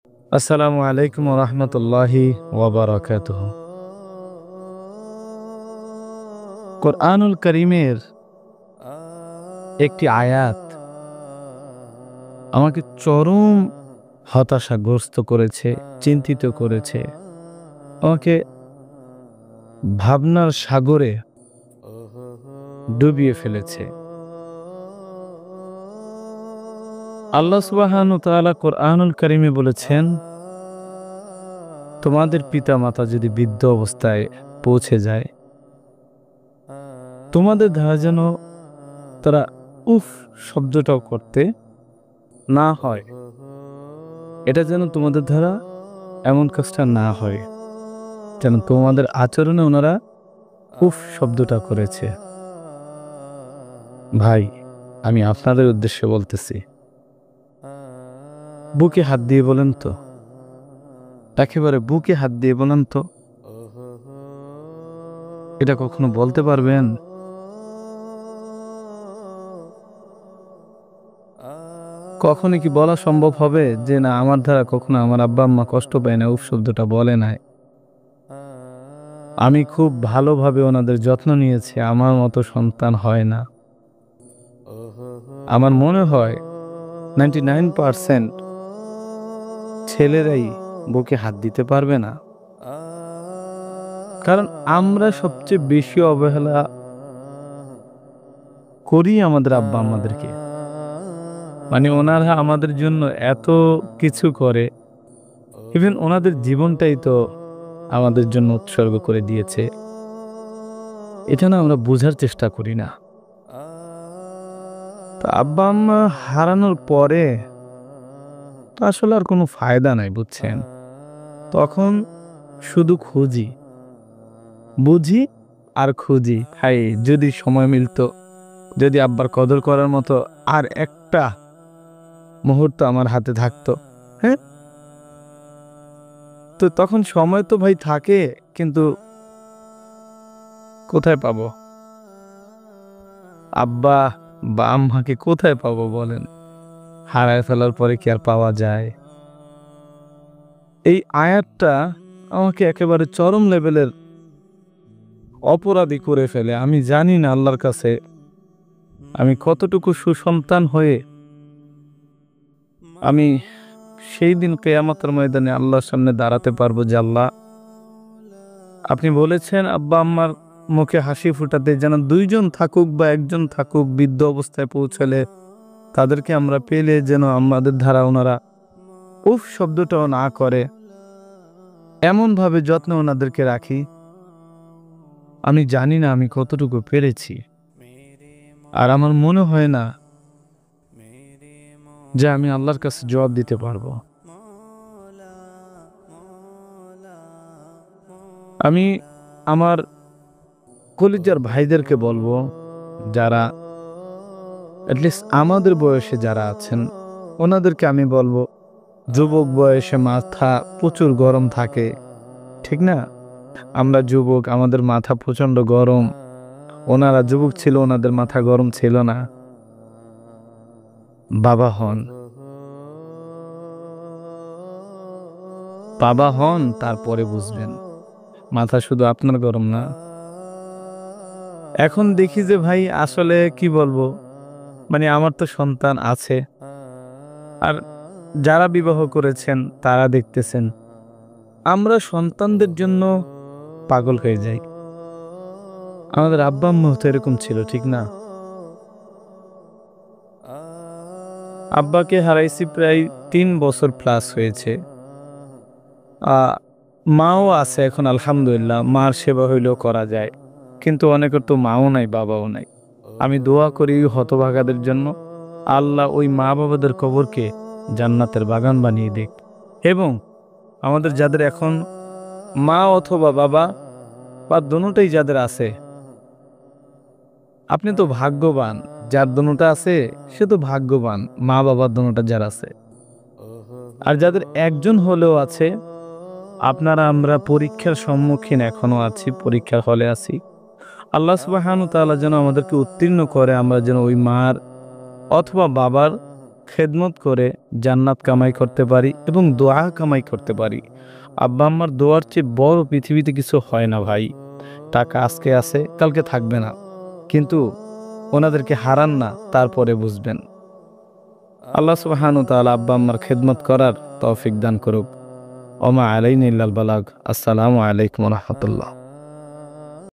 আসসালামু আলাইকুম ওয়া রাহমাতুল্লাহি ওয়া বারাকাতুহু। কোরআনুল কারীমের একটি আয়াত আমাকে চরম হতাশাগ্রস্ত করেছে, চিন্তিত করেছে। আমাকে ভাবনার সাগরে ডুবিয়ে ফেলেছে। আল্লাহ সুবহানাহু ওয়া তাআলা কোরআনুল কারীমে বলেছেন, তোমাদের পিতামাতা যদি বৃদ্ধ অবস্থায় পৌঁছে যায়, তোমাদের দ্বারা যেন তারা উফ শব্দটাও করতে না হয়। এটা যেন তোমাদের দ্বারা এমন কাজটা না হয়, যেন তোমাদের আচরণে ওনারা উফ শব্দটা করেছে। ভাই, আমি আপনাদের উদ্দেশ্যে বলতেছি, বুকে হাত দিয়ে বলেন তো, একেবারে বুকে হাত দিয়ে বলেন তো, এটা কখনো বলতে পারবেন? কখনো কি বলা সম্ভব হবে যে না, আমার দ্বারা কখনো আমার আব্বা আম্মা কষ্ট পায় না, উফ শব্দটা বলে নাই। আমি খুব ভালোভাবে ওনাদের যত্ন নিয়েছি, আমার মতো সন্তান হয় না। আমার মনে হয় 99% ছেলেরাই বুকে হাত দিতে পারবে না। কারণ আমরা সবচেয়ে বেশি অবহেলা করি আমাদের আব্বা আম্মাদেরকে। মানে ওনারা আমাদের জন্য এত কিছু করে, ইভেন ওনাদের জীবনটাই তো আমাদের জন্য উৎসর্গ করে দিয়েছে। এটা না আমরা বোঝার চেষ্টা করি না। তো আব্বা আম্মা হারানোর পরে তো আসলে আর কোনো ফায়দা নাই, বুঝছেন? তখন শুধু খুঁজি, বুঝি আর খুঁজি। হাই, যদি সময় মিলতো, যদি আব্বার কদর করার মতো আর একটা মুহূর্ত আমার হাতে থাকতো। হ্যাঁ, তো তখন সময় তো ভাই থাকে, কিন্তু কোথায় পাবো? আব্বা বা আম্মাকে কোথায় পাবো বলেন? হারায় ফেলার পরে কি আর পাওয়া যায়? এই আয়াতটা আমাকে একেবারে চরম লেভেলের অপরাধী করে ফেলে। আমি জানি না আল্লাহর কাছে আমি কতটুকু সুসন্তান হয়ে আমি সেই দিন কিয়ামতের ময়দানে আল্লাহর সামনে দাঁড়াতে পারবো যে আল্লাহ, আপনি বলেছেন আব্বা আম্মার মুখে হাসি ফুটাতে যেন দুইজন থাকুক বা একজন থাকুক, বৃদ্ধ অবস্থায় পৌঁছালে তাদেরকে আমরা পেলে যেন আমাদের দ্বারা ওনারা উফ শব্দটাও না করে, এমনভাবে যত্ন ওনাদেরকে রাখি। আমি জানি না আমি কতটুকু পেরেছি। আর আমার মনে হয় না যে আমি আল্লাহর কাছে জবাব দিতে পারবো। আমি আমার কলিজার ভাইদেরকে বলবো, যারা অ্যাটলিস্ট আমাদের বয়সে যারা আছেন, ওনাদেরকে আমি বলবো, যুবক বয়সে মাথা প্রচুর গরম থাকে, ঠিক না? আমরা যুবক, আমাদের মাথা প্রচণ্ড গরম। ওনারা যুবক ছিল, ওনাদের মাথা গরম ছিল না। বাবা হন, বাবা হন, তারপরে বুঝবেন মাথা শুধু আপনার গরম না। এখন দেখি যে ভাই আসলে কি বলবো, মানে আমার তো সন্তান আছে, আর যারা বিবাহ করেছেন তারা দেখতেছেন আমরা সন্তানদের জন্য পাগল হয়ে যাই। আমাদের আব্বা আম্মা তো এরকম ছিল, ঠিক না? আব্বাকে হারাইছি প্রায় ৩ বছর প্লাস হয়েছে। মাও আছে এখন আলহামদুলিল্লাহ, মার সেবা হইলেও করা যায়, কিন্তু অনেকের তো মাও নাই, বাবাও নাই। আমি দোয়া করি হতভাগাদের জন্য, আল্লাহ ওই মা বাবাদের কবরকে জান্নাতের বাগান বানিয়ে দিক। এবং আমাদের যাদের এখন মা অথবা বাবা বা দোনোটাই যাদের আছে, আপনি তো ভাগ্যবান। যার দোনোটা আছে সে তো ভাগ্যবান, মা বাবার দোনোটা যার আছে। আর যাদের একজন হলেও আছে, আপনারা আমরা পরীক্ষার সম্মুখীন এখনো আছি, পরীক্ষার হলে আছি। আল্লাহ সুবহানাহু ওয়া তাআলা যেন আমাদেরকে উত্তীর্ণ করে, আমরা যেন ওই মার অথবা বাবার খেদমত করে জান্নাত কামাই করতে পারি এবং দোয়া কামাই করতে পারি। আব্বা আম্মার দোয়ার চেয়ে বড় পৃথিবীতে কিছু হয় না ভাই। টাকা আজকে আছে কালকে থাকবে না, কিন্তু ওনাদেরকে হারান না, তারপরে বুঝবেন। আল্লাহ সুবহানাহু ওয়া তাআলা আব্বা আম্মার খেদমত করার তৌফিক দান করুক। ওমা আলাইনা ইল্লাল বালাগ। আসসালামু আলাইকুম ওয়া রাহমাতুল্লাহ।